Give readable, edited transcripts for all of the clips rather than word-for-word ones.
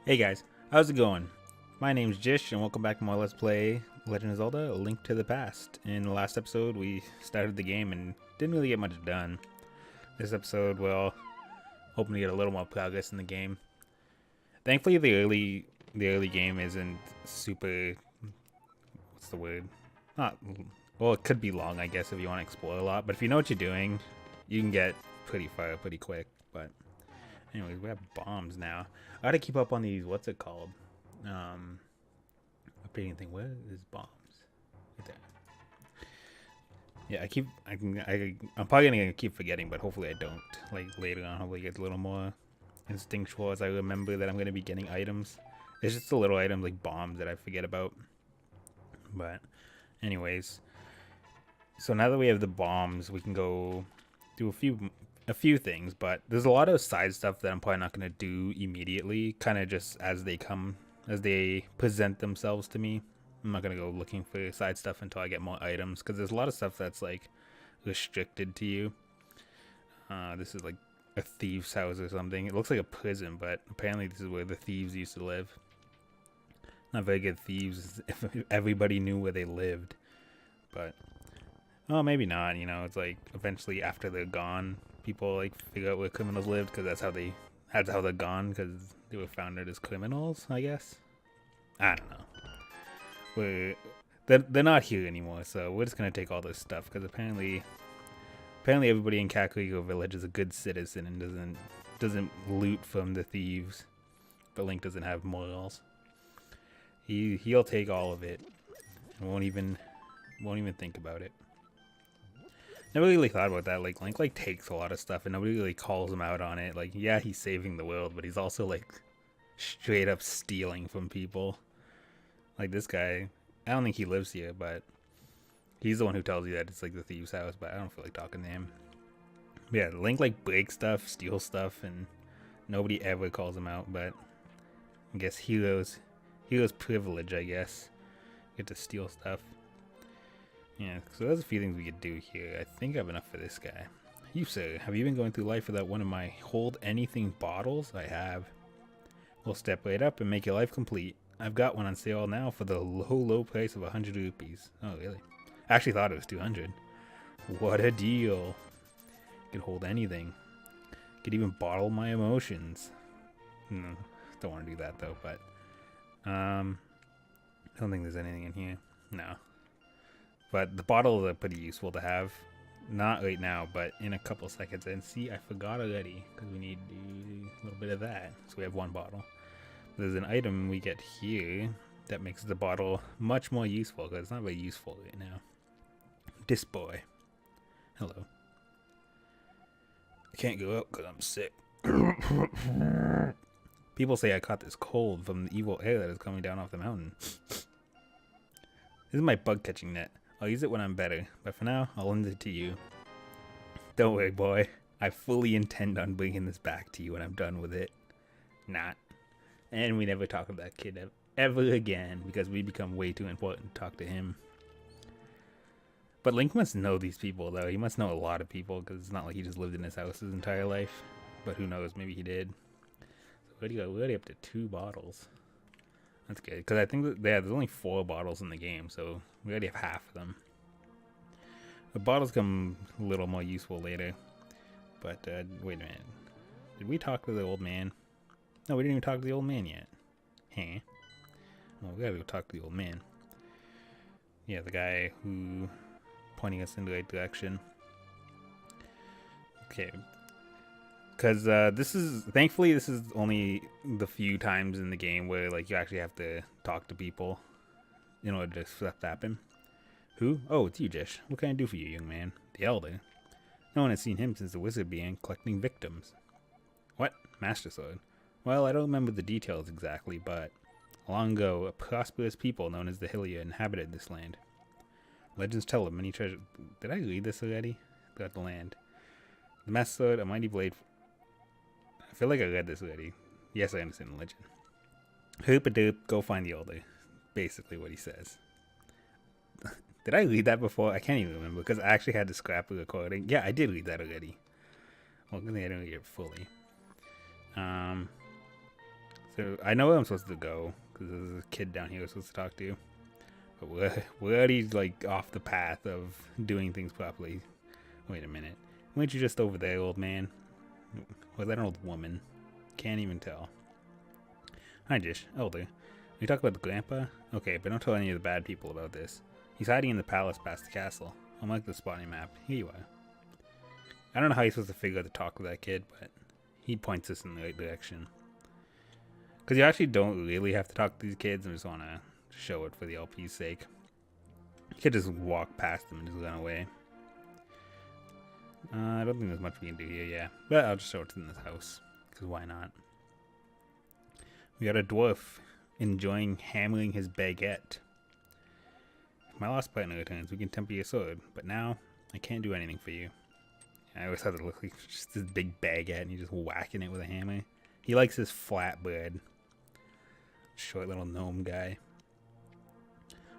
Hey guys, how's it going? My name's Jish and welcome back to my Let's Play Legend of Zelda: A Link to the Past. In the last episode we started the game and didn't really get much done. This episode we'll hoping to get a little more progress in the game. Thankfully the early game isn't super, what's the word? Not, well, it could be long I guess if you want to explore a lot, but if you know what you're doing, you can get pretty far pretty quick. But anyways, we have bombs now. I gotta keep up on these, what's it called? Updating thing. Where is bombs? Right there. Yeah, I'm probably gonna keep forgetting, but hopefully I don't. Like later on, hopefully it gets a little more instinctual as I remember that I'm gonna be getting items. It's just the little items like bombs that I forget about. But anyways, so now that we have the bombs, we can go do a few things, but there's a lot of side stuff that I'm probably not going to do immediately, kind of just as they present themselves to me. I'm not going to go looking for side stuff until I get more items, because there's a lot of stuff that's like restricted to you. This is like a thief's house or something. It looks like a prison, but apparently this is where the thieves used to live. Not very good thieves if everybody knew where they lived, but well, maybe not. You know, it's like eventually after they're gone, people like figure out where criminals lived, because that's how they're gone, because they were founded as criminals, I guess. I don't know. They're not here anymore, so we're just gonna take all this stuff, because apparently everybody in Kakariko Village is a good citizen and doesn't loot from the thieves. But Link doesn't have morals. He'll take all of it and won't even think about it. Never really thought about that. Like Link takes a lot of stuff and nobody really calls him out on it. Like, yeah, he's saving the world, but he's also like straight up stealing from people. Like this guy, I don't think he lives here, but he's the one who tells you that it's like the thieves' house, but I don't feel like talking to him. But yeah, Link like breaks stuff, steals stuff, and nobody ever calls him out, but I guess heroes privilege, I guess. Get to steal stuff. Yeah, so there's a few things we could do here. I think I have enough for this guy. You, sir, have you been going through life without one of my hold anything bottles? I have. We'll step right up and make your life complete. I've got one on sale now for the low price of 100 rupees. Oh, really? I actually thought it was 200. What a deal. Could hold anything. Could even bottle my emotions. No, don't want to do that though, but I don't think there's anything in here. No. But the bottles are pretty useful to have. Not right now, but in a couple seconds. And see, I forgot already, because we need a little bit of that. So we have one bottle. There's an item we get here that makes the bottle much more useful, because it's not very useful right now. This boy. Hello. I can't go out because I'm sick. People say I caught this cold from the evil air that is coming down off the mountain. This is my bug catching net. I'll use it when I'm better, but for now, I'll lend it to you. Don't worry, boy. I fully intend on bringing this back to you when I'm done with it. Not. And we never talk about that kid ever again, because we become way too important to talk to him. But Link must know these people, though. He must know a lot of people, because it's not like he just lived in his house his entire life. But who knows, maybe he did. So we're already up to 2 bottles. That's good, because I think that, yeah, there's only 4 bottles in the game, so we already have half of them. The bottles come a little more useful later. But, wait a minute. Did we talk to the old man? No, we didn't even talk to the old man yet. Huh? Well, we gotta go talk to the old man. Yeah, the guy who pointing us in the right direction. Okay. Because thankfully this is only the few times in the game where like you actually have to talk to people in order for that to happen. Who? Oh, it's you, Jish. What can I do for you, young man? The Elder. No one has seen him since the wizard began collecting victims. What? Master Sword? Well, I don't remember the details exactly, but long ago, a prosperous people known as the Hylia inhabited this land. Legends tell of many treasures. Did I read this already? Got the land. The Master Sword, a mighty blade. I feel like I read this already. Yes, I understand the legend. Hoop-a-doop, go find the Elder. Basically what he says. Did I read that before? I can't even remember, because I actually had to scrap the recording. Yeah, I did read that already. Well, I didn't read it fully. So So I know where I'm supposed to go because there's a kid down here I'm supposed to talk to. But we're already like off the path of doing things properly. Wait a minute. Weren't you just over there, old man? Was that an old woman? Can't even tell. Hi, Jish. Elder. We talk about the grandpa? Okay, but don't tell any of the bad people about this. He's hiding in the palace past the castle. I'll mark the spot on your map. Here you are. I don't know how you're supposed to figure out to talk with that kid, but he points us in the right direction. Because you actually don't really have to talk to these kids. I just want to show it for the LP's sake. You could just walk past them and just run away. I don't think there's much we can do here, yeah. But I'll just show it in this house. Because why not? We got a dwarf enjoying hammering his baguette. If my lost partner returns, we can temper your sword. But now, I can't do anything for you. I always thought it looked like just this big baguette and you're just whacking it with a hammer. He likes his flatbread. Short little gnome guy.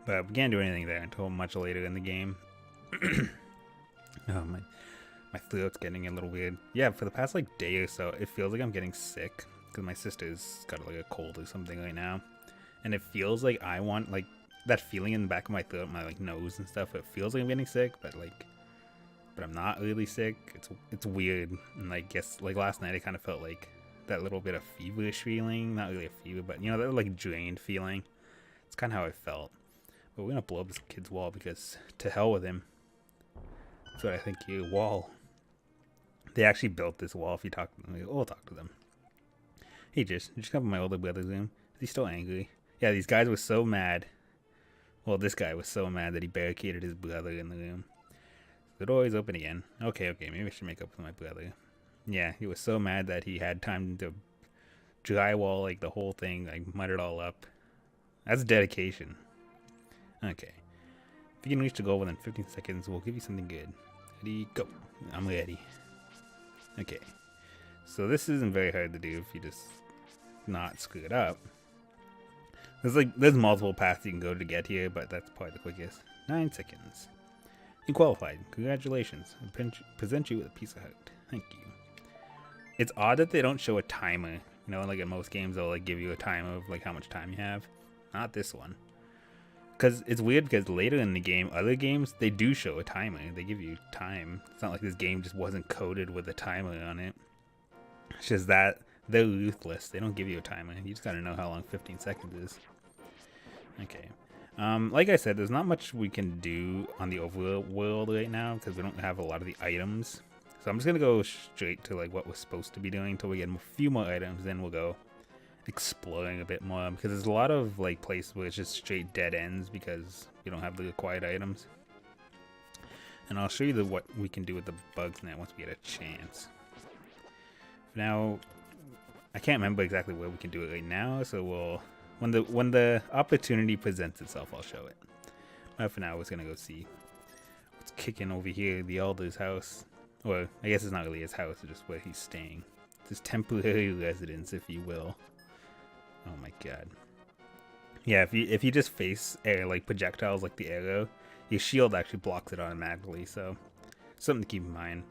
But we can't do anything there until much later in the game. Oh, my throat's getting a little weird. Yeah, for the past like day or so, it feels like I'm getting sick. Because my sister's got like a cold or something right now. And it feels like I want like that feeling in the back of my throat, my like nose and stuff. It feels like I'm getting sick, but I'm not really sick. It's weird. And I guess like last night I kind of felt like that little bit of feverish feeling. Not really a fever, but you know, that like drained feeling. It's kind of how I felt. But we're gonna blow up this kid's wall because to hell with him. That's what I think your wall. They actually built this wall. If you talk to them, we'll talk to them. Hey, just come to my older brother's room. Is he still angry? Yeah, these guys were so mad. Well, this guy was so mad that he barricaded his brother in the room. The door is open again. Okay, maybe I should make up with my brother. Yeah, he was so mad that he had time to drywall like the whole thing, like mud it all up. That's dedication. Okay. If you can reach the goal within 15 seconds, we'll give you something good. Ready, go. I'm ready. Okay. So this isn't very hard to do if you just not screw it up. There's multiple paths you can go to get here, but that's probably the quickest. 9 seconds. You qualified. Congratulations. I present you with a piece of heart. Thank you. It's odd that they don't show a timer. You know, like in most games, they'll like give you a timer of like how much time you have. Not this one. Because it's weird because later in the game, other games, they do show a timer. They give you time. It's not like this game just wasn't coded with a timer on it. It's just that they're ruthless. They don't give you a timer. You just gotta know how long 15 seconds is. Okay. Like I said, there's not much we can do on the overworld right now because we don't have a lot of the items. So I'm just gonna go straight to like what we're supposed to be doing until we get a few more items. Then we'll go exploring a bit more because there's a lot of like places where it's just straight dead ends because we don't have the required items. And I'll show you what we can do with the bugs now once we get a chance. Now, I can't remember exactly where we can do it right now, so we'll when the opportunity presents itself, I'll show it. But for now, we're just gonna go see what's kicking over here, the Elder's house. Or I guess it's not really his house; it's just where he's staying. It's his temporary residence, if you will. Oh my god. Yeah, if you just face air like projectiles like the arrow, your shield actually blocks it automatically. So something to keep in mind.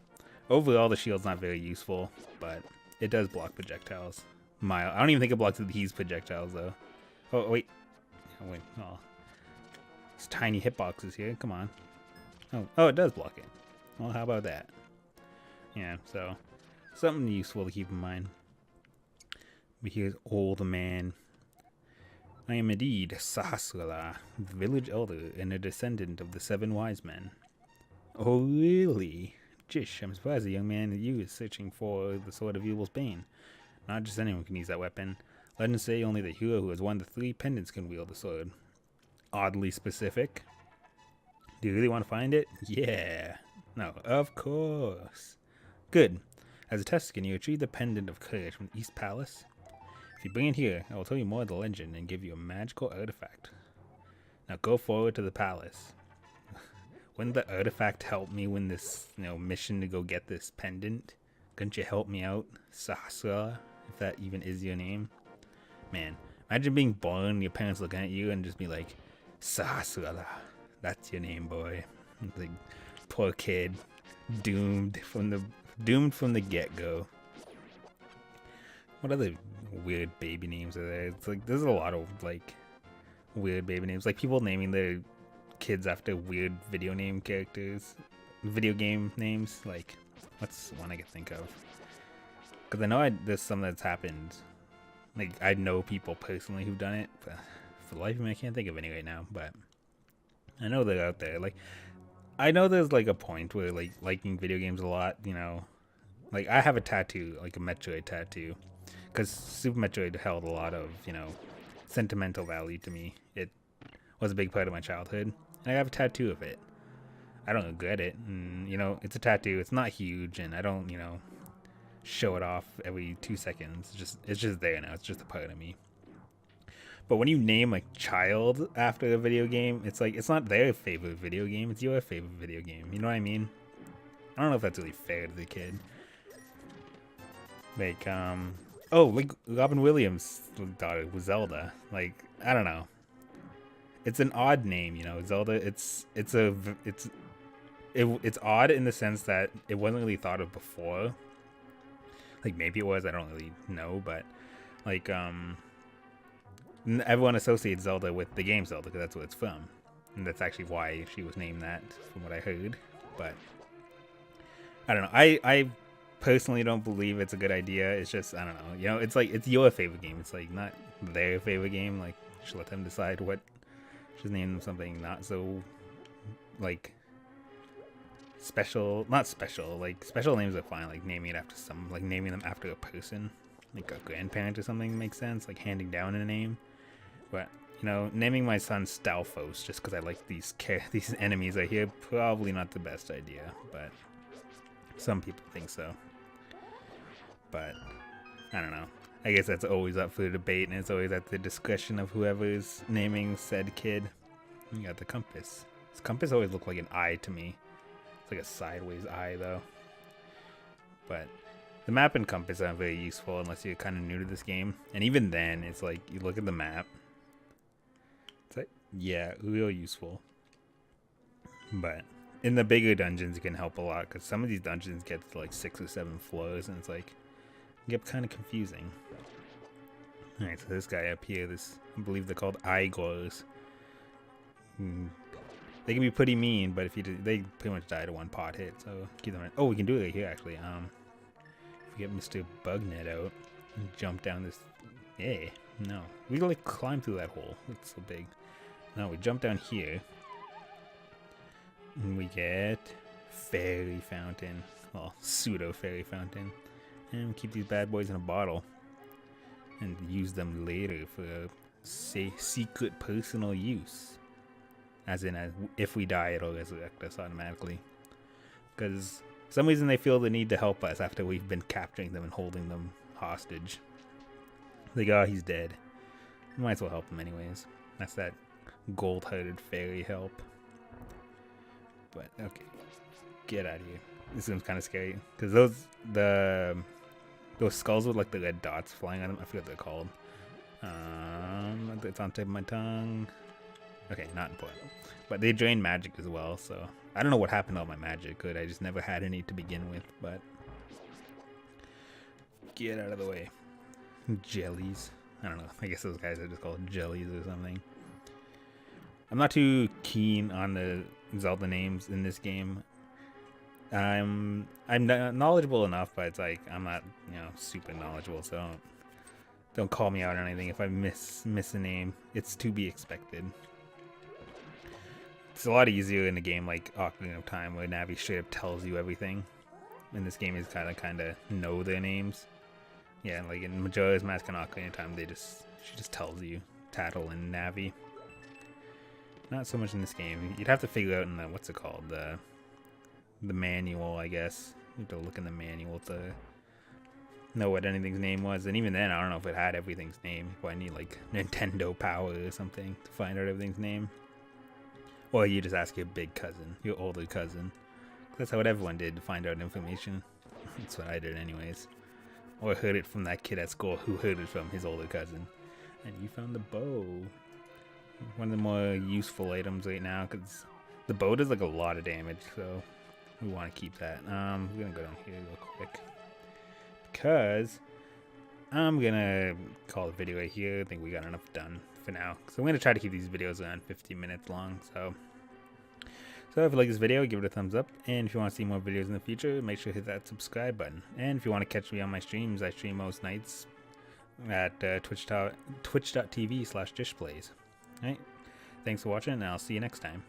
Overall, the shield's not very useful, but it does block projectiles. I don't even think it blocks these projectiles, though. Oh, wait. Oh. These tiny hitboxes here. Come on. Oh, it does block it. Well, how about that? Yeah, so something useful to keep in mind. But here's old man. I am indeed Sahasrara, the village elder and a descendant of the 7 wise men. Oh, really? Jish, I'm surprised a young man like you is searching for the sword of evil's bane. Not just anyone can use that weapon. Legends say only the hero who has won the 3 pendants can wield the sword. Oddly specific. Do you really want to find it? Yeah. No, of course. Good. As a test, can you retrieve the pendant of courage from the East Palace? If you bring it here, I will tell you more of the legend and give you a magical artifact. Now go forward to the palace. Wouldn't the artifact help me win this, mission to go get this pendant? Couldn't you help me out, Sahasrara, if that even is your name? Man, imagine being born, your parents looking at you and just be like, Sahasrara, that's your name, boy. Like, poor kid, doomed from the get-go. What other weird baby names are there? It's like there's a lot of like weird baby names, like people naming their kids after weird video game names. Like, what's one I could think of? Because I know there's some that's happened. Like, I know people personally who've done it. But for the life of me, I can't think of any right now. But I know they're out there. Like, I know there's like a point where like liking video games a lot, you know. Like, I have a tattoo, like a Metroid tattoo, because Super Metroid held a lot of, you know, sentimental value to me. It was a big part of my childhood, and I have a tattoo of it. I don't regret it, and you know, it's a tattoo. It's not huge, and I don't, you know, show it off every 2 seconds. It's just there now. It's just a part of me. But when you name a child after a video game, it's like it's not their favorite video game. It's your favorite video game. You know what I mean? I don't know if that's really fair to the kid. Like, oh, like Robin Williams' daughter was Zelda. Like, I don't know. It's an odd name, you know. Zelda. It's odd in the sense that it wasn't really thought of before. Like maybe it was. I don't really know, but like everyone associates Zelda with the game Zelda because that's what it's from, and that's actually why she was named that, from what I heard. But I don't know. I personally don't believe it's a good idea. It's just, I don't know, you know, it's like it's your favorite game. It's like not their favorite game. Like, you should let them decide what. Just name them something not so like special. Not special. Like, special names are fine. Like naming it after like naming them after a person, like a grandparent or something makes sense. Like handing down a name. But you know, naming my son Stalfos just because I like these enemies I hear, probably not the best idea. But some people think so. But I don't know. I guess that's always up for debate, and it's always at the discretion of whoever is naming said kid. You got the compass. This compass always looked like an eye to me. It's like a sideways eye, though. But the map and compass aren't very useful unless you're kind of new to this game. And even then, it's like, you look at the map. It's like, yeah, real useful. But in the bigger dungeons, it can help a lot, because some of these dungeons get to like 6 or 7 floors, and it's like, get kind of confusing. Alright, so this guy up here, I believe they're called Igors. They can be pretty mean, but if they pretty much die to one pot hit, so keep them in. Oh, we can do it right here actually. If we get Mr. Bugnet out and jump down this. Yeah, no, we can like climb through that hole. It's so big. No, we jump down here, and we get fairy fountain. Well, pseudo fairy fountain. And we keep these bad boys in a bottle and use them later for, say, secret personal use. As in, if we die, it'll resurrect us automatically. Because for some reason they feel the need to help us after we've been capturing them and holding them hostage. Like, oh, he's dead. We might as well help him anyways. That's that gold-hearted fairy help. But, okay. Get out of here. This seems kind of scary. Because those skulls with like the red dots flying on them, I forget what they're called. It's on the tip of my tongue. Okay, not important. But they drain magic as well, so I don't know what happened to all my magic. Good, I just never had any to begin with, but get out of the way. Jellies. I don't know. I guess those guys are just called jellies or something. I'm not too keen on the Zelda names in this game. I'm knowledgeable enough, but it's like I'm not, you know, super knowledgeable, so don't call me out on anything if I miss a name. It's to be expected. It's a lot easier in a game like Ocarina of Time, where Navi straight up tells you everything. In this game, is kind of know their names. Yeah, like in Majora's Mask and Ocarina of Time, she just tells you Tattle and Navi. Not so much in this game. You'd have to figure out in the, what's it called, the manual, I guess. You have to look in the manual to know what anything's name was, and even then, I don't know if it had everything's name. You probably need like Nintendo Power or something to find out everything's name. Or you just ask your big cousin, your older cousin. That's how everyone did to find out information. That's what I did anyways. Or heard it from that kid at school who heard it from his older cousin. And you found the bow. One of the more useful items right now, because the bow does like a lot of damage, so we want to keep that. We're gonna go down here real quick because I'm gonna call the video right here. I think we got enough done for now. So I'm gonna try to keep these videos around 15 minutes long. So if you like this video, give it a thumbs up. And if you want to see more videos in the future, make sure to hit that subscribe button. And if you want to catch me on my streams, I stream most nights at twitch.tv/dishplays. Alright, thanks for watching, and I'll see you next time.